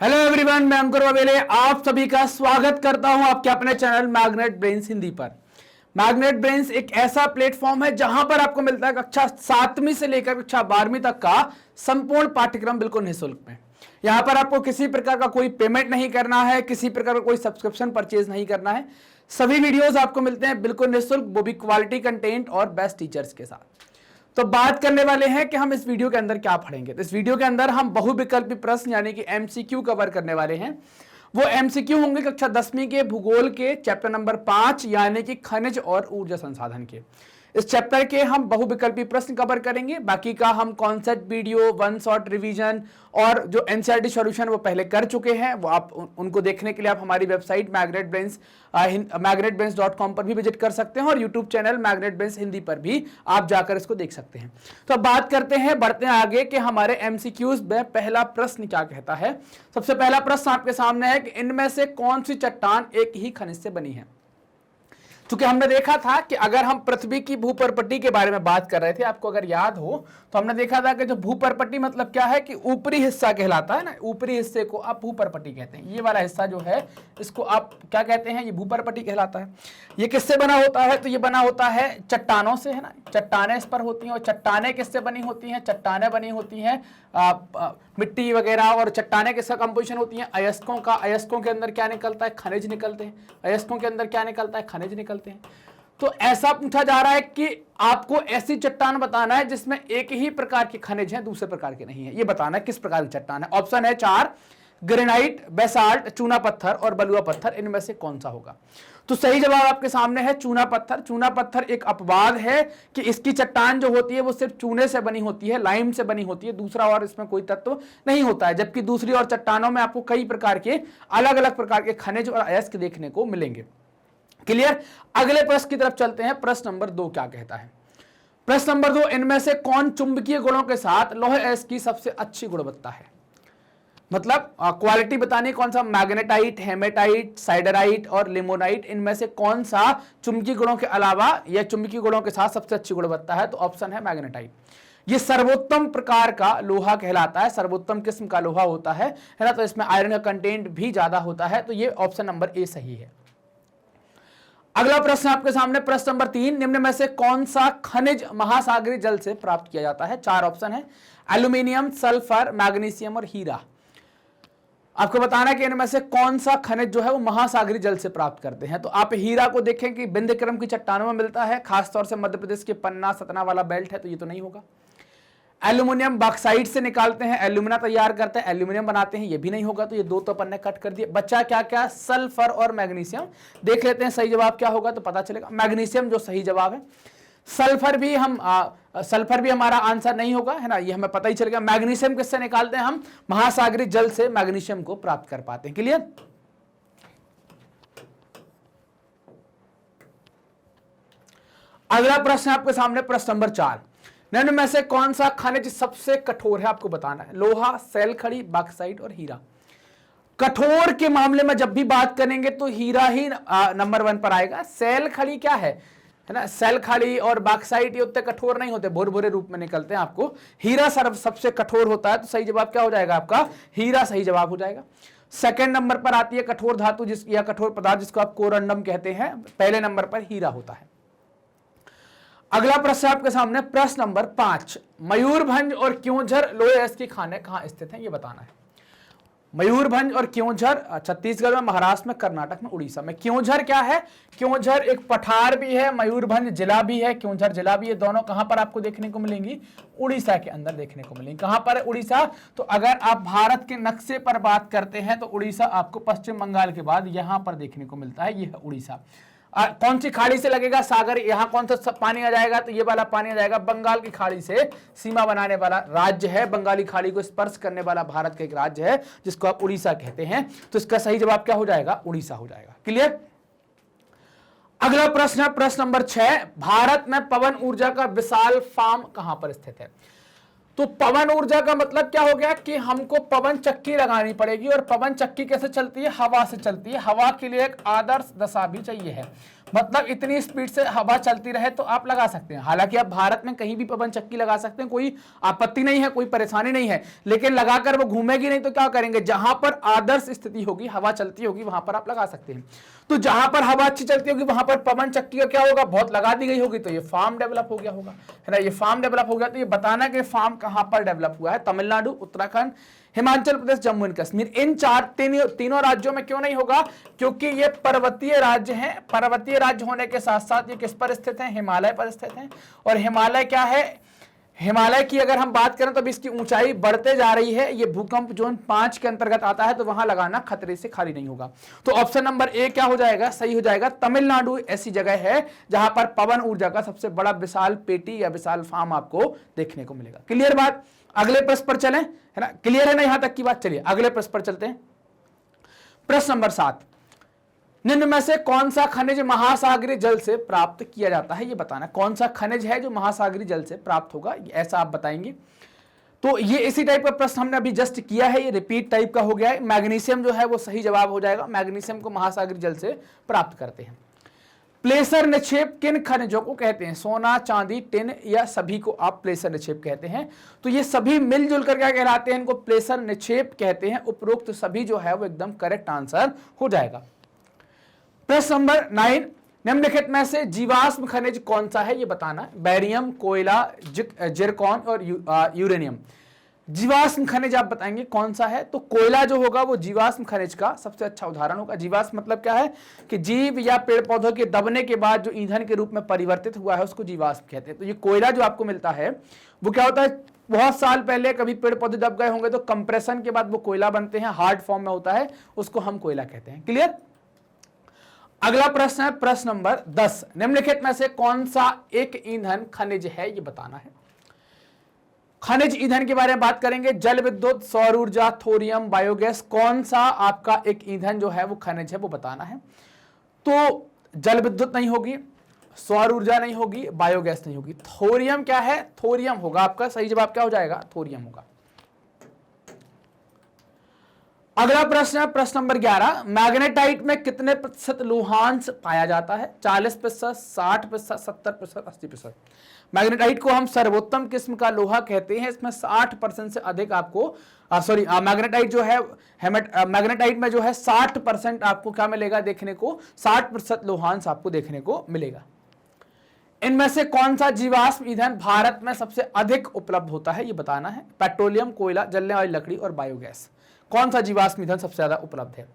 Hello everyone, मैं अंकुर वावेले आप सभी का स्वागत करता हूं आपके अपने चैनल मैग्नेट ब्रेन्स हिंदी पर। मैग्नेट ब्रेन्स एक ऐसा प्लेटफॉर्म है जहां पर आपको मिलता है कक्षा 7वीं से लेकर कक्षा 12वीं तक का संपूर्ण पाठ्यक्रम बिल्कुल निःशुल्क में। यहां पर आपको किसी प्रकार का कोई पेमेंट नहीं करना है, किसी प्रकार का कोई सब्सक्रिप्शन परचेज नहीं करना है। सभी वीडियोज आपको मिलते हैं बिल्कुल निःशुल्क, वो भी क्वालिटी कंटेंट और बेस्ट टीचर्स के साथ। तो बात करने वाले हैं कि हम इस वीडियो के अंदर क्या पढ़ेंगे। तो इस वीडियो के अंदर हम बहुविकल्पी प्रश्न यानी कि एमसीक्यू कवर करने वाले हैं। वो एमसीक्यू होंगे कक्षा 10वीं के भूगोल के चैप्टर नंबर 5 यानी कि खनिज और ऊर्जा संसाधन के। इस चैप्टर के हम बहुविकल्पी प्रश्न कवर करेंगे। बाकी का हम concept video, one shot revision और जो एनसीईआरटी सॉल्यूशन वो पहले कर चुके हैं, वो आप उनको देखने के लिए आप हमारी वेबसाइट magnetbrains.com पर भी विजिट कर सकते हैं और YouTube channel magnet brains Hindi पर भी आप जाकर इसको देख सकते हैं। तो अब बात करते हैं, बढ़ते हैं आगे कि हमारे एमसीक्यूज में पहला प्रश्न क्या कहता है। सबसे पहला प्रश्न आपके सामने है कि इनमें से कौन सी चट्टान एक ही खनिज से बनी है। क्योंकि हमने देखा था कि अगर हम पृथ्वी की भूपर्पट्टी के बारे में बात कर रहे थे, आपको अगर याद हो तो हमने देखा था कि जो भूपर्पट्टी मतलब क्या है कि ऊपरी हिस्सा कहलाता है ना, ऊपरी हिस्से को आप भूपर्पट्टी कहते हैं। ये वाला हिस्सा जो है इसको आप क्या कहते हैं, ये भूपर्पट्टी कहलाता है। ये किससे बना होता है, तो ये बना होता है चट्टानों से, है ना। चट्टानें इस पर होती हैं और चट्टानें किससे बनी होती हैं, चट्टानें बनी होती हैं मिट्टी वगैरह। और चट्टानें किसका कंपोजिशन होती हैं, अयस्कों का। अयस्कों के अंदर क्या निकलता है, खनिज निकलते हैं। अयस्कों के अंदर क्या निकलता है, खनिज निकलते हैं। तो ऐसा पूछा जा रहा है कि आपको ऐसी चट्टान बताना है जिसमें एक ही प्रकार के खनिज हैं, दूसरे प्रकार के नहीं है। ये बताना है किस प्रकार की चट्टान है। ऑप्शन है 4, ग्रेनाइट, बेसाल्ट, चूना पत्थर और बलुआ पत्थर। इनमें से कौन सा होगा। तो सही जवाब आपके सामने है चूना पत्थर। चूना पत्थर एक अपवाद है कि इसकी चट्टान जो होती है वो सिर्फ चूने से बनी होती है, लाइम से बनी होती है, दूसरा और इसमें कोई तत्व नहीं होता है। जबकि दूसरी और चट्टानों में आपको कई प्रकार के अलग अलग प्रकार के खनिज और अयस्क देखने को मिलेंगे। क्लियर। अगले प्रश्न की तरफ चलते हैं। प्रश्न नंबर 2 क्या कहता है। प्रश्न नंबर 2, इनमें से कौन चुंबकीय गुणों के साथ लौह अयस्क की सबसे अच्छी गुणवत्ता है। मतलब क्वालिटी बतानी, कौन सा मैग्नेटाइट, हेमेटाइट, साइडराइट और लिमोनाइट, इनमें से कौन सा चुंबकीय गुणों के अलावा या चुंबकीय गुणों के साथ सबसे अच्छी गुणवत्ता है। तो ऑप्शन है मैग्नेटाइट। ये सर्वोत्तम प्रकार का लोहा कहलाता है, सर्वोत्तम किस्म का लोहा होता है ना। तो इसमें आयरन का कंटेंट भी ज्यादा होता है। तो ये ऑप्शन नंबर ए सही है। अगला प्रश्न आपके सामने, प्रश्न नंबर 3, निम्न में से कौन सा खनिज महासागरीय जल से प्राप्त किया जाता है। 4 ऑप्शन है, एल्यूमिनियम, सल्फर, मैग्नीशियम और हीरा। आपको बताना है कि इनमें से कौन सा खनिज जो है वो महासागरीय जल से प्राप्त करते हैं। तो आप हीरा को देखें कि विंध्यक्रम की चट्टानों में मिलता है, खासतौर से मध्य प्रदेश के पन्ना सतना वाला बेल्ट है, तो ये तो नहीं होगा। एल्यूमिनियम बॉक्साइट से निकालते हैं, एल्यूमिना तैयार करते हैं, एल्यूमिनियम बनाते हैं, ये भी नहीं होगा। तो ये 2 तो अपन ने कट कर दिए। बच्चा क्या क्या, सल्फर और मैग्नीशियम। देख लेते हैं सही जवाब क्या होगा तो पता चलेगा। मैग्नीशियम जो सही जवाब है। सल्फर भी हमारा आंसर नहीं होगा, है ना, ये हमें पता ही चलेगा। मैग्नीशियम किससे निकालते हैं, हम महासागरीय जल से मैग्नीशियम को प्राप्त कर पाते हैं। क्लियर। अगला प्रश्न आपके सामने, प्रश्न नंबर 4, निम्न में से कौन सा खनिज सबसे कठोर है, आपको बताना है। लोहा, सेल खड़ी, बॉक्साइट और हीरा। कठोर के मामले में जब भी बात करेंगे तो हीरा ही नंबर 1 पर आएगा। सेल खड़ी क्या है ना, सेल खड़ी और बॉक्साइट ये उतने कठोर नहीं होते, भुरभुरे रूप में निकलते हैं। आपको हीरा सबसे कठोर होता है। तो सही जवाब क्या हो जाएगा आपका, हीरा सही जवाब हो जाएगा। सेकंड नंबर पर आती है कठोर धातु या कठोर पदार्थ जिसको आप कोरंडम कहते हैं। पहले नंबर पर हीरा होता है। अगला प्रश्न आपके सामने, प्रश्न नंबर 5, मयूरभंज और क्योंझर लोह अयस्क की खानें कहां स्थित हैं, ये बताना है। मयूरभंज और क्योंझर छत्तीसगढ़ में, महाराष्ट्र में, कर्नाटक में, उड़ीसा में। क्योंझर क्या है, क्योंझर एक पठार भी है, मयूरभंज जिला भी है, क्योंझर जिला भी है। दोनों कहां पर आपको देखने को मिलेंगी, उड़ीसा के अंदर देखने को मिलेंगी। कहां पर है, उड़ीसा। तो अगर आप भारत के नक्शे पर बात करते हैं तो उड़ीसा आपको पश्चिम बंगाल के बाद यहां पर देखने को मिलता है। ये है उड़ीसा। कौन सी खाड़ी से लगेगा, सागर। यहां कौन सा पानी आ जाएगा, तो ये वाला पानी आ जाएगा बंगाल की खाड़ी से सीमा बनाने वाला राज्य है। बंगाली खाड़ी को स्पर्श करने वाला भारत का एक राज्य है जिसको आप उड़ीसा कहते हैं। तो इसका सही जवाब क्या हो जाएगा, उड़ीसा हो जाएगा। क्लियर। अगला प्रश्न है, प्रश्न नंबर 6, भारत में पवन ऊर्जा का विशाल फार्म कहां पर स्थित है। तो पवन ऊर्जा का मतलब क्या हो गया कि हमको पवन चक्की लगानी पड़ेगी। और पवन चक्की कैसे चलती है, हवा से चलती है। हवा के लिए एक आदर्श दशा भी चाहिए है। मतलब इतनी स्पीड से हवा चलती रहे तो आप लगा सकते हैं। हालांकि आप भारत में कहीं भी पवन चक्की लगा सकते हैं, कोई आपत्ति नहीं है, कोई परेशानी नहीं है, लेकिन लगाकर वो घूमेगी नहीं तो क्या करेंगे, जहां पर आदर्श स्थिति होगी, हवा चलती होगी, वहां पर आप लगा सकते हैं। तो जहां पर हवा अच्छी चलती होगी वहां पर पवन चक्की का क्या होगा, बहुत लगा दी गई होगी, तो ये फार्म डेवलप हो गया होगा, है ना, ये फार्म डेवलप हो गया। तो ये बताना कि फार्म कहां पर डेवलप हुआ है, तमिलनाडु, उत्तराखंड, हिमाचल प्रदेश, जम्मू एंड कश्मीर, इन तीनों राज्यों में क्यों नहीं होगा, क्योंकि ये पर्वतीय राज्य हैं। पर्वतीय राज्य होने के साथ साथ ये किस पर स्थित हैं, हिमालय पर स्थित हैं। और हिमालय क्या है, हिमालय की अगर हम बात करें तो इसकी ऊंचाई बढ़ते जा रही है, ये भूकंप जोन 5 के अंतर्गत आता है, तो वहां लगाना खतरे से खाली नहीं होगा। तो ऑप्शन नंबर ए क्या हो जाएगा, सही हो जाएगा। तमिलनाडु ऐसी जगह है जहां पर पवन ऊर्जा का सबसे बड़ा विशाल पेटी या विशाल फार्म आपको देखने को मिलेगा। क्लियर बात, अगले प्रश्न पर चलें, है ना, क्लियर है ना यहां तक की बात। चलिए अगले प्रश्न पर चलते हैं। प्रश्न नंबर 7, निम्न में से कौन सा खनिज महासागरीय जल से प्राप्त किया जाता है, ये बताना। कौन सा खनिज है जो महासागरीय जल से प्राप्त होगा, ऐसा आप बताएंगे। तो ये इसी टाइप का प्रश्न हमने अभी जस्ट किया है, ये रिपीट टाइप का हो गया है। मैग्नीशियम जो है वो सही जवाब हो जाएगा, मैग्नीशियम को महासागरीय जल से प्राप्त करते हैं। प्लेसर निक्षेप किन खनिजों को कहते हैं, सोना, चांदी, टिन या सभी को आप प्लेसर निक्षेप कहते हैं। तो ये सभी मिलजुल कर क्या कहलाते हैं, इनको प्लेसर निक्षेप कहते हैं। उपरोक्त सभी जो है वो एकदम करेक्ट आंसर हो जाएगा। प्रश्न नंबर 9, निम्नलिखित में से जीवाश्म खनिज कौन सा है, ये बताना। बैरियम, कोयला, जिरकॉन और यूरेनियम। जीवाश्म खनिज आप बताएंगे कौन सा है। तो कोयला जो होगा वो जीवाश्म खनिज का सबसे अच्छा उदाहरण होगा। जीवाश्म मतलब क्या है कि जीव या पेड़ पौधों के दबने के बाद जो ईंधन के रूप में परिवर्तित हुआ है उसको जीवाश्म कहते हैं। तो ये कोयला जो आपको मिलता है वो क्या होता है, बहुत साल पहले कभी पेड़ पौधे दब गए होंगे तो कंप्रेशन के बाद वो कोयला बनते हैं, हार्ड फॉर्म में होता है, उसको हम कोयला कहते हैं। क्लियर। अगला प्रश्न है प्रश्न नंबर 10, निम्नलिखित में से कौन सा एक ईंधन खनिज है, ये बताना है। खनिज ईंधन के बारे में बात करेंगे। जल विद्युत, सौर ऊर्जा, थोरियम, बायोगैस, कौन सा आपका एक ईंधन जो है वो खनिज है वो बताना है। तो जल विद्युत नहीं होगी, सौर ऊर्जा नहीं होगी, बायोगैस नहीं होगी। थोरियम क्या है, थोरियम होगा आपका सही जवाब, क्या हो जाएगा, थोरियम होगा। अगला प्रश्न है प्रश्न नंबर 11, मैग्नेटाइट में कितने प्रतिशत लोहांश पाया जाता है, 40%, 60%, 70%, 80%। मैग्नेटाइट को हम सर्वोत्तम किस्म का लोहा कहते हैं। इसमें 60% से अधिक आपको मैग्नेटाइट जो है, मैग्नेटाइट में जो है 60% आपको क्या मिलेगा देखने को, 60% लोहांश आपको देखने को मिलेगा। इनमें से कौन सा जीवाश्म ईंधन भारत में सबसे अधिक उपलब्ध होता है, ये बताना है। पेट्रोलियम, कोयला, जलने वाली लकड़ी और बायोगैस, कौन सा जीवाश्म ईंधन सबसे ज्यादा उपलब्ध है।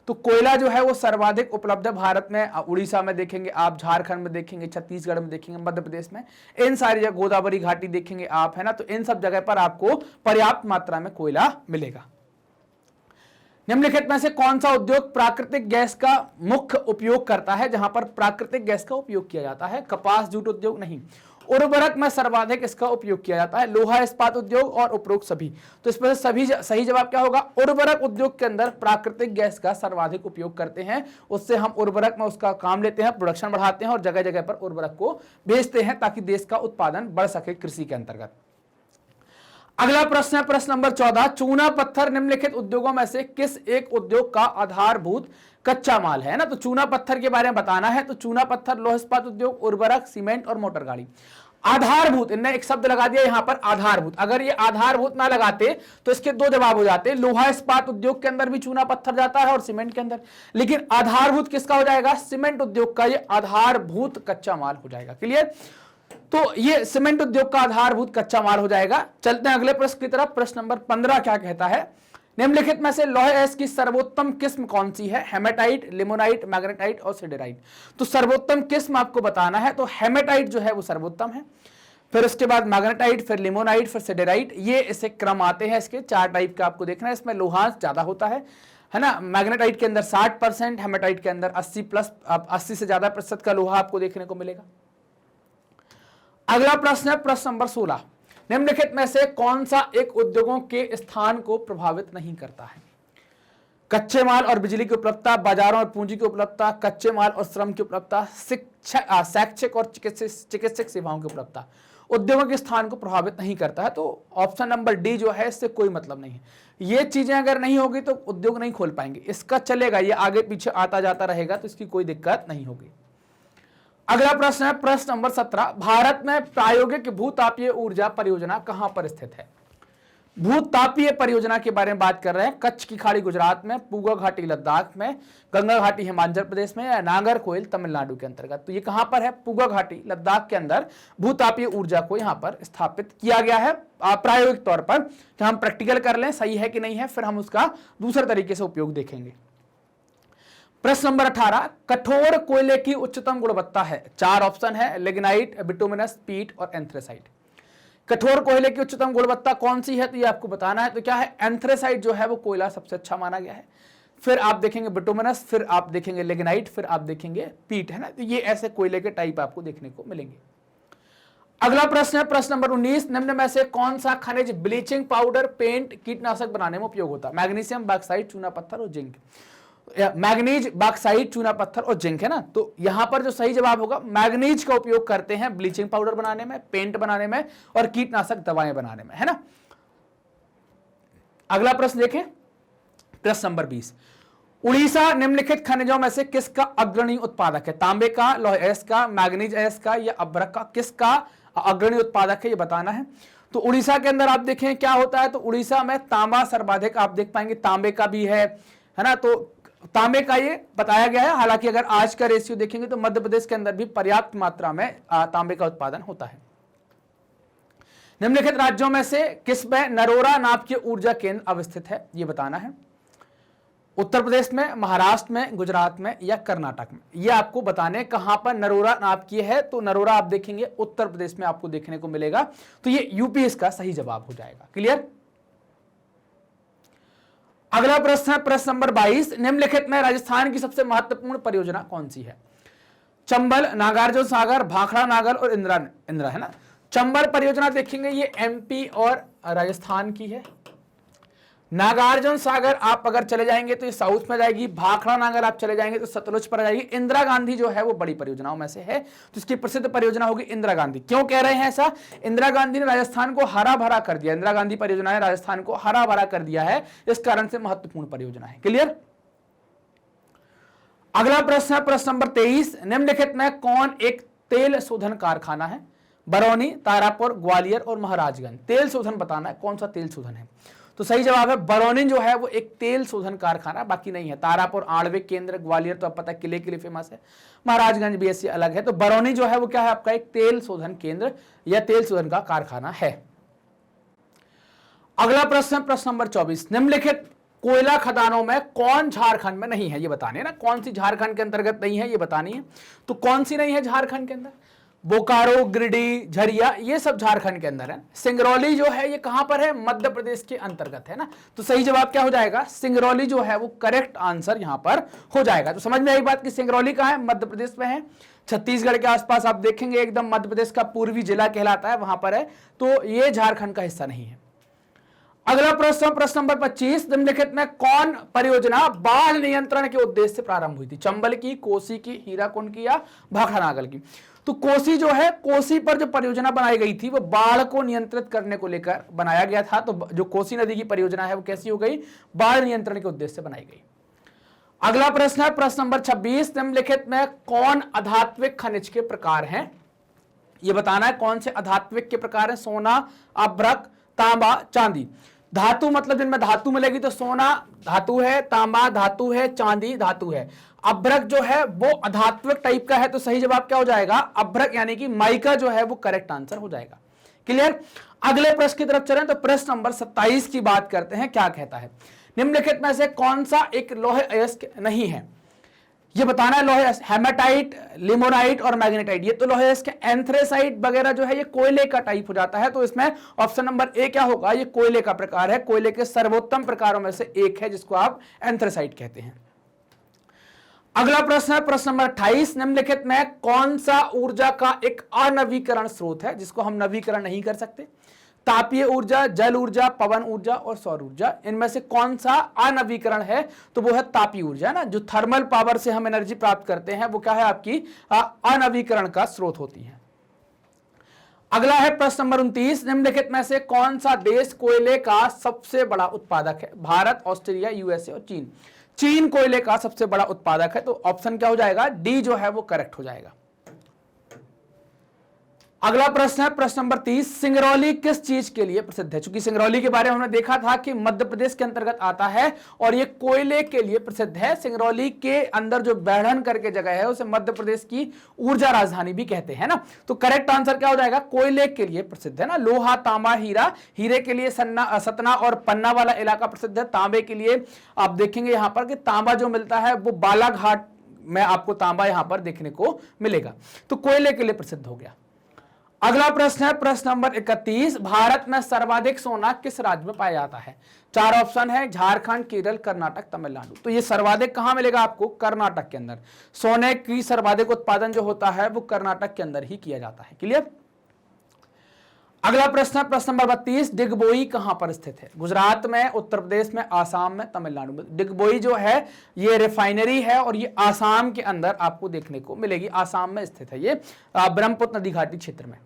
तो कोयला जो है वो सर्वाधिक उपलब्ध है भारत में। उड़ीसा में देखेंगे आप, झारखंड में देखेंगे, छत्तीसगढ़ में देखेंगे, मध्य प्रदेश में, इन सारी जगह, गोदावरी घाटी देखेंगे आप, है ना, तो इन सब जगह पर आपको पर्याप्त मात्रा में कोयला मिलेगा। निम्नलिखित में से कौन सा उद्योग प्राकृतिक गैस का मुख्य उपयोग करता है, जहां पर प्राकृतिक गैस का उपयोग किया जाता है। कपास, जूट उद्योग नहीं। उर्वरक में सर्वाधिक इसका उपयोग किया जाता है, लोहा इस्पात उद्योग और उपरोक्त सभी। तो इसमें से सभी सही जवाब क्या होगा, उर्वरक उद्योग के अंदर प्राकृतिक गैस का सर्वाधिक उपयोग करते हैं। उससे हम उर्वरक में उसका काम लेते हैं, प्रोडक्शन बढ़ाते हैं और जगह जगह पर उर्वरक को भेजते हैं ताकि देश का उत्पादन बढ़ सके कृषि के अंतर्गत। अगला प्रश्न है प्रश्न नंबर 14, चूना पत्थर निम्नलिखित उद्योगों में से किस एक उद्योग का आधारभूत कच्चा माल है ना। तो चूना पत्थर के बारे में बताना है। तो चूना पत्थर, लोह इस्पात उद्योग, उर्वरक, सीमेंट और मोटर गाड़ी। आधारभूत, इनने एक शब्द लगा दिया यहां पर आधारभूत। अगर ये आधारभूत ना लगाते तो इसके दो जवाब हो जाते, लोहा इस्पात उद्योग के अंदर भी चूना पत्थर जाता है और सीमेंट के अंदर, लेकिन आधारभूत किसका हो जाएगा, सीमेंट उद्योग का ये आधारभूत कच्चा माल हो जाएगा। क्लियर। तो ये सीमेंट उद्योग का आधारभूत कच्चा माल हो जाएगा। चलते हैं अगले प्रश्न की तरफ। प्रश्न नंबर 15 क्या कहता है, निम्नलिखित में से लौह अयस्क की सर्वोत्तम किस्म कौन सी है, हेमेटाइट, लिमोनाइट, मैग्नेटाइट और सिडेराइट। तो सर्वोत्तम किस्म आपको बताना है। तो हेमेटाइट जो है वो सर्वोत्तम है, फिर उसके बाद मैग्नेटाइट, फिर लिमोनाइट, फिर सिडेराइट। ये इसे क्रम आते हैं, इसके 4 टाइप का आपको देखना है। इसमें लोहांश ज्यादा होता है ना। मैग्नेटाइट के अंदर 60%, हेमेटाइट के अंदर 80 से ज्यादा प्रतिशत का लोहा आपको देखने को मिलेगा। अगला प्रश्न है प्रश्न नंबर 16, निम्नलिखित में से कौन सा एक उद्योगों के स्थान को प्रभावित नहीं करता है। कच्चे माल और बिजली की उपलब्धता, बाजारों और पूंजी की उपलब्धता, कच्चे माल और श्रम की उपलब्धता, शैक्षिक और चिकित्सक सेवाओं की उपलब्धता। उद्योगों के स्थान को प्रभावित नहीं करता है। तो ऑप्शन नंबर डी जो है इससे कोई मतलब नहीं है। ये चीजें अगर नहीं होगी तो उद्योग नहीं खोल पाएंगे। इसका चलेगा, ये आगे पीछे आता जाता रहेगा तो इसकी कोई दिक्कत नहीं होगी। अगला प्रश्न है प्रश्न नंबर 17, भारत में प्रायोगिक भूतापीय ऊर्जा परियोजना कहां पर स्थित है? भूतापीय परियोजना के बारे में बात कर रहे हैं। कच्छ की खाड़ी गुजरात में, पूगा घाटी लद्दाख में, गंगा घाटी हिमाचल प्रदेश में, या नागरकोइल तमिलनाडु के अंतर्गत। तो ये कहां पर है? पूगा घाटी लद्दाख के अंदर भूतापीय ऊर्जा को यहां पर स्थापित किया गया है प्रायोगिक तौर पर। कि हम प्रैक्टिकल कर लें सही है कि नहीं है, फिर हम उसका दूसरे तरीके से उपयोग देखेंगे। प्रश्न नंबर 18, कठोर कोयले की उच्चतम गुणवत्ता है? 4 ऑप्शन है, लिग्नाइट, बिटुमिनस, पीट और एंथ्रेसाइट। कठोर कोयले की उच्चतम गुणवत्ता कौन सी है? तो ये आपको बताना है। तो क्या है? एंथ्रेसाइट जो है वो कोयला सबसे अच्छा माना गया है। फिर आप देखेंगे बिटुमिनस, फिर आप देखेंगे लिग्नाइट, फिर आप देखेंगे पीट, है ना। तो ये ऐसे कोयले के टाइप आपको देखने को मिलेंगे। अगला प्रश्न है प्रश्न नंबर 19, निम्न में से कौन सा खनिज ब्लीचिंग पाउडर, पेंट, कीटनाशक बनाने में उपयोग होता है? मैग्नीशियम, बॉक्साइट, चूना पत्थर और जिंक। मैग्नीज, बॉक्साइट, चूना पत्थर और जिंक, है ना। तो यहां पर जो सही जवाब होगा, मैग्नीज का उपयोग करते हैं ब्लीचिंग पाउडर बनाने में, पेंट बनाने में और कीटनाशक दवाएं बनाने में, है ना। अगला प्रश्न देखें, प्रश्न नंबर 20, उड़ीसा निम्नलिखित खनिजों में से किसका अग्रणी उत्पादक है? तांबे का, लौह अयस्क का, मैग्नीज अयस्क का या अभ्रक का? किसका अग्रणी उत्पादक है ये बताना है। तो उड़ीसा के अंदर आप देखें क्या होता है, तो उड़ीसा में तांबा सर्वाधिक आप देख पाएंगे, तांबे का भी है ना। तो तांबे का ये बताया गया है। हालांकि अगर आज का रेशियो देखेंगे तो मध्य प्रदेश के अंदर भी पर्याप्त मात्रा में तांबे का उत्पादन होता है। निम्नलिखित राज्यों में से किसमें नरोरा नाभिकीय ऊर्जा केंद्र अवस्थित है ये बताना है। उत्तर प्रदेश में, महाराष्ट्र में, गुजरात में या कर्नाटक में? ये आपको बताने कहां पर नरोरा नाभिकीय है। तो नरोरा आप देखेंगे उत्तर प्रदेश में आपको देखने को मिलेगा। तो ये यूपी इसका सही जवाब हो जाएगा। क्लियर। अगला प्रश्न है प्रश्न नंबर 22, निम्नलिखित में राजस्थान की सबसे महत्वपूर्ण परियोजना कौन सी है? चंबल, नागार्जुन सागर, भाखड़ा नागल और इंदिरा, है ना। चंबल परियोजना देखेंगे ये एमपी और राजस्थान की है। नागार्जुन सागर आप अगर चले जाएंगे तो ये साउथ में जाएगी। भाखड़ा नागल आप चले जाएंगे तो सतलुज पर जाएगी। इंदिरा गांधी जो है वो बड़ी परियोजनाओं में से है, तो इसकी प्रसिद्ध परियोजना होगी इंदिरा गांधी। क्यों कह रहे हैं ऐसा? इंदिरा गांधी ने राजस्थान को हरा भरा कर दिया। इंदिरा गांधी परियोजना ने राजस्थान को हरा भरा कर दिया है, इस कारण से महत्वपूर्ण परियोजना है। क्लियर। अगला प्रश्न है प्रश्न नंबर 23, निम्नलिखित में कौन एक तेल शोधन कारखाना है? बरौनी, तारापुर, ग्वालियर और महाराजगंज। तेल शोधन बताना है कौन सा तेल शोधन है। तो सही जवाब है बरौनी जो है वो एक तेल शोधन कारखाना, बाकी नहीं है। तारापुर आणविक केंद्र, ग्वालियर तो आप पता है किले के लिए फेमस है, महाराजगंज भी ऐसी अलग है। तो बरौनी जो है वो क्या है आपका एक तेल शोधन केंद्र या तेल शोधन का कारखाना है। अगला प्रश्न है प्रश्न नंबर 24, निम्नलिखित कोयला खदानों में कौन झारखंड में नहीं है ये बताने है ना। कौन सी झारखंड के अंतर्गत नहीं है ये बतानी है। तो कौन सी नहीं है झारखंड के अंदर? बोकारो, गिरिडीह, झरिया, ये सब झारखंड के अंदर है। सिंगरौली जो है ये कहां पर है? मध्य प्रदेश के अंतर्गत है ना। तो सही जवाब क्या हो जाएगा? सिंगरौली जो है वो करेक्ट आंसर यहां पर हो जाएगा। तो समझ में आई बात कि सिंगरौली कहां है? मध्य प्रदेश में है। छत्तीसगढ़ के आसपास आप देखेंगे एकदम मध्य प्रदेश का पूर्वी जिला कहलाता है, वहां पर है। तो ये झारखंड का हिस्सा नहीं है। अगला प्रश्न प्रश्न नंबर 25, निम्नलिखित में कौन परियोजना बाढ़ नियंत्रण के उद्देश्य से प्रारंभ हुई थी? चंबल की, कोसी की, हीराकुंड की या भाखड़ा नागल की? तो कोसी जो है, कोसी पर जो परियोजना बनाई गई थी वो बाढ़ को नियंत्रित करने को लेकर बनाया गया था। तो जो कोसी नदी की परियोजना है वो कैसी हो गई? बाढ़ नियंत्रण के उद्देश्य से बनाई गई। अगला प्रश्न है प्रश्न नंबर 26, निम्नलिखित में कौन आधात्विक खनिज के प्रकार हैं ये बताना है। कौन से आधात्विक के प्रकार है? सोना, अभ्रक, तांबा, चांदी। धातु मतलब जिनमें धातु मिलेगी तो सोना धातु है, तांबा धातु है, चांदी धातु है। अभ्रक जो है वो अधात्विक टाइप का है। तो सही जवाब क्या हो जाएगा? अभ्रक यानी कि माइका जो है वो करेक्ट आंसर हो जाएगा। क्लियर। अगले प्रश्न की तरफ चलें तो प्रश्न नंबर 27 की बात करते हैं। क्या कहता है? निम्नलिखित में से कौन सा एक लौह अयस्क नहीं है ये बताना है। लौह अयस्क, हेमाटाइट, लिमोनाइट और मैग्नेटाइट, ये तो लौह अयस्क। एंथ्रेसाइट वगैरह जो है ये कोयले का टाइप हो जाता है। तो इसमें ऑप्शन नंबर ए क्या होगा? ये कोयले का प्रकार है, कोयले के सर्वोत्तम प्रकारों में से एक है जिसको आप एंथ्रेसाइट कहते हैं। अगला प्रश्न है प्रश्न नंबर 28, निम्नलिखित में कौन सा ऊर्जा का एक अनवीकरण स्रोत है जिसको हम नवीकरण नहीं कर सकते? तापीय ऊर्जा, जल ऊर्जा, पवन ऊर्जा और सौर ऊर्जा। इनमें से कौन सा अनवीकरण है? तो वो है तापीय ऊर्जा ना। जो थर्मल पावर से हम एनर्जी प्राप्त करते हैं वो क्या है आपकी अनवीकरण का स्रोत होती है। अगला है प्रश्न नंबर 29, निम्नलिखित में से कौन सा देश कोयले का सबसे बड़ा उत्पादक है? भारत, ऑस्ट्रेलिया, यूएसए और चीन। चीन कोयले का सबसे बड़ा उत्पादक है। तो ऑप्शन क्या हो जाएगा? डी जो है वो करेक्ट हो जाएगा। अगला प्रश्न है प्रश्न नंबर 30, सिंगरौली किस चीज के लिए प्रसिद्ध है? चूंकि सिंगरौली के बारे में हमने देखा था कि मध्य प्रदेश के अंतर्गत आता है और ये कोयले के लिए प्रसिद्ध है। सिंगरौली के अंदर जो बैढ़न करके जगह है उसे मध्य प्रदेश की ऊर्जा राजधानी भी कहते हैं ना। तो करेक्ट आंसर क्या हो जाएगा? कोयले के लिए प्रसिद्ध है ना। लोहा, तांबा, हीरा, हीरे के लिए सतना और पन्ना वाला इलाका प्रसिद्ध है। तांबे के लिए आप देखेंगे यहां पर कि तांबा जो मिलता है वो बालाघाट में आपको तांबा यहां पर देखने को मिलेगा। तो कोयले के लिए प्रसिद्ध हो गया। अगला प्रश्न है प्रश्न नंबर 31, भारत में सर्वाधिक सोना किस राज्य में पाया जाता है? 4 ऑप्शन है, झारखंड, केरल, कर्नाटक, तमिलनाडु। तो ये सर्वाधिक कहां मिलेगा आपको? कर्नाटक के अंदर। सोने की सर्वाधिक उत्पादन जो होता है वो कर्नाटक के अंदर ही किया जाता है। क्लियर? अगला प्रश्न है प्रश्न नंबर 32, डिगबोई कहां पर स्थित है? गुजरात में, उत्तर प्रदेश में, आसाम में, तमिलनाडु में। डिगबोई जो है ये रिफाइनरी है और ये आसाम के अंदर आपको देखने को मिलेगी। आसाम में स्थित है ये, ब्रह्मपुत्र नदी घाटी क्षेत्र में।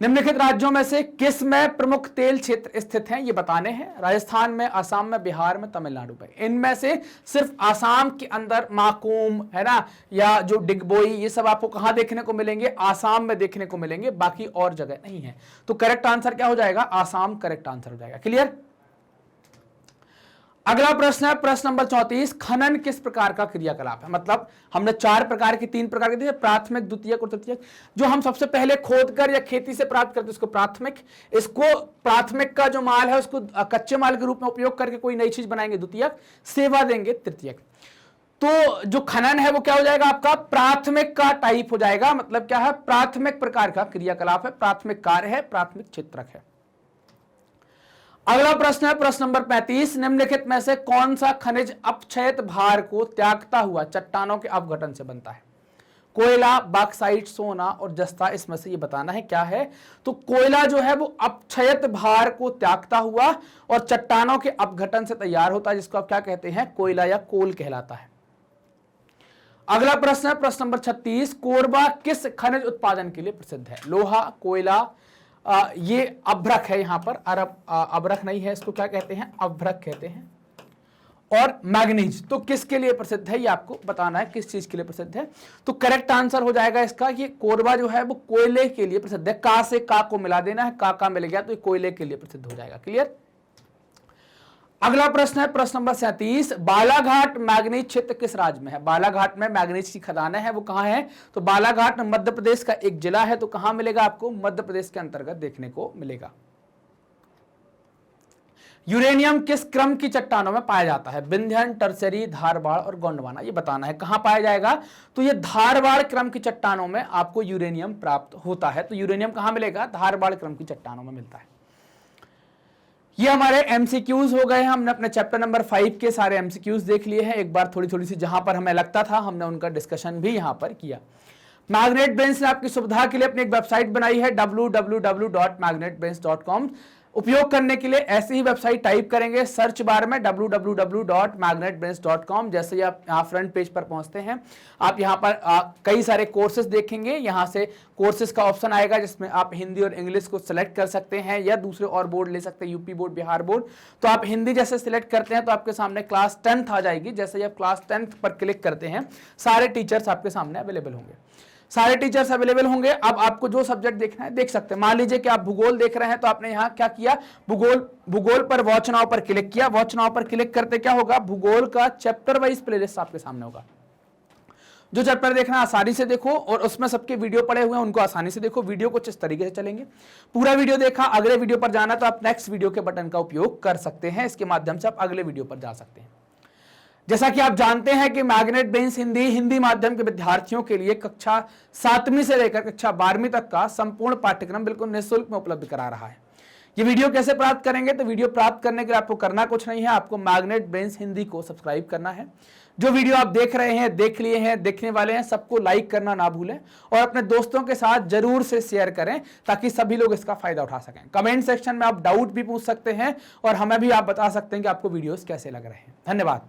निम्नलिखित राज्यों में से किस में प्रमुख तेल क्षेत्र स्थित हैं? ये बताने हैं। राजस्थान में, आसाम में, बिहार में, तमिलनाडु में। इनमें से सिर्फ आसाम के अंदर माकूम है ना, या जो डिगबोई, ये सब आपको कहां देखने को मिलेंगे? आसाम में देखने को मिलेंगे, बाकी और जगह नहीं है। तो करेक्ट आंसर क्या हो जाएगा? आसाम करेक्ट आंसर हो जाएगा। क्लियर? अगला प्रश्न है प्रश्न नंबर 34, खनन किस प्रकार का क्रियाकलाप है? मतलब हमने 3 प्रकार के दिए, प्राथमिक, द्वितीयक और तृतीयक। जो हम सबसे पहले खोदकर या खेती से प्राप्त करते हैं उसको प्राथमिक, इसको प्राथमिक का जो माल है उसको कच्चे माल के रूप में उपयोग करके कोई नई चीज बनाएंगे द्वितीयक, सेवा देंगे तृतीयक। तो जो खनन है वो क्या हो जाएगा आपका? प्राथमिक का टाइप हो जाएगा। मतलब क्या है? प्राथमिक प्रकार का क्रियाकलाप है, प्राथमिक कार्य है, प्राथमिक क्षेत्रक है। अगला प्रश्न है प्रश्न नंबर 35, निम्नलिखित में से कौन सा खनिज अपक्षयित भार को त्यागता हुआ चट्टानों के अपघटन से बनता है? कोयला, बॉक्साइट, सोना और जस्ता। इसमें से ये बताना है क्या है। तो कोयला जो है वो अपक्षयित भार को त्यागता हुआ और चट्टानों के अपघटन से तैयार होता है, जिसको आप क्या कहते हैं? कोयला या कोल कहलाता है। अगला प्रश्न है प्रश्न नंबर 36, कोरबा किस खनिज उत्पादन के लिए प्रसिद्ध है? लोहा, कोयला, ये अभ्रक है यहां पर, अभ्रक नहीं है, इसको क्या कहते हैं? अभ्रक कहते हैं। और मैग्नीज। तो किसके लिए प्रसिद्ध है ये आपको बताना है, किस चीज के लिए प्रसिद्ध है। तो करेक्ट आंसर हो जाएगा इसका, ये कोरबा जो है वो कोयले के लिए प्रसिद्ध है। का से का को मिला देना है, का मिल गया तो ये कोयले के लिए प्रसिद्ध हो जाएगा। क्लियर? अगला प्रश्न है प्रश्न नंबर 37, बालाघाट मैग्नीज क्षेत्र किस राज्य में है? बालाघाट में मैग्नीज की खदानें हैं, वो कहां है? तो बालाघाट मध्य प्रदेश का एक जिला है। तो कहां मिलेगा आपको? मध्य प्रदेश के अंतर्गत देखने को मिलेगा। यूरेनियम किस क्रम की चट्टानों में पाया जाता है? विंध्यन, टर्सरी, धारवाड़ और गोंडवाना। ये बताना है कहां पाया जाएगा। तो ये धारवाड़ क्रम की चट्टानों में आपको यूरेनियम प्राप्त होता है। तो यूरेनियम कहां मिलेगा? धारवाड़ क्रम की चट्टानों में मिलता है। ये हमारे एमसीक्यूज हो गए। हमने अपने चैप्टर नंबर 5 के सारे एमसीक्यूज देख लिए हैं। एक बार थोड़ी सी जहां पर हमें लगता था हमने उनका डिस्कशन भी यहां पर किया। मैग्नेट ब्रेन्स ने आपकी सुविधा के लिए अपनी एक वेबसाइट बनाई है www.magnetbrains.com। उपयोग करने के लिए ऐसी ही वेबसाइट टाइप करेंगे सर्च बार में www.magnetbrains.com। जैसे ही आप यहाँ फ्रंट पेज पर पहुंचते हैं आप यहाँ पर कई सारे कोर्सेज देखेंगे। यहाँ से कोर्सेज का ऑप्शन आएगा जिसमें आप हिंदी और इंग्लिश को सिलेक्ट कर सकते हैं या दूसरे और बोर्ड ले सकते हैं, यूपी बोर्ड, बिहार बोर्ड। तो आप हिंदी जैसे सिलेक्ट करते हैं तो आपके सामने क्लास 10th आ जाएगी। जैसे ही आप क्लास 10th पर क्लिक करते हैं सारे टीचर्स आपके सामने अवेलेबल होंगे, सारे टीचर्स अवेलेबल होंगे। अब आपको जो सब्जेक्ट देखना है देख सकते हैं। मान लीजिए कि आप भूगोल देख रहे हैं तो आपने यहाँ क्या किया, भूगोल पर वॉच नाउ पर क्लिक किया। वॉच नाउ पर क्लिक करते क्या होगा, भूगोल का चैप्टर वाइज प्लेलिस्ट आपके सामने होगा। जो चैप्टर देखना आसानी से देखो और उसमें सबके वीडियो पड़े हुए हैं उनको आसानी से देखो। वीडियो कुछ इस तरीके से चलेंगे। पूरा वीडियो देखा, अगले वीडियो पर जाना तो आप नेक्स्ट वीडियो के बटन का उपयोग कर सकते हैं। इसके माध्यम से आप अगले वीडियो पर जा सकते हैं। जैसा कि आप जानते हैं कि मैग्नेट ब्रेन्स हिंदी माध्यम के विद्यार्थियों के लिए कक्षा 7वीं से लेकर कक्षा 12वीं तक का संपूर्ण पाठ्यक्रम बिल्कुल निःशुल्क में उपलब्ध करा रहा है। ये वीडियो कैसे प्राप्त करेंगे, तो वीडियो प्राप्त करने के लिए आपको करना कुछ नहीं है, आपको मैग्नेट ब्रेन्स हिंदी को सब्सक्राइब करना है। जो वीडियो आप देख रहे हैं, देख लिए हैं, देखने वाले हैं, सबको लाइक करना ना भूलें और अपने दोस्तों के साथ जरूर से शेयर करें ताकि सभी लोग इसका फायदा उठा सकें। कमेंट सेक्शन में आप डाउट भी पूछ सकते हैं और हमें भी आप बता सकते हैं कि आपको वीडियोस कैसे लग रहे हैं। धन्यवाद।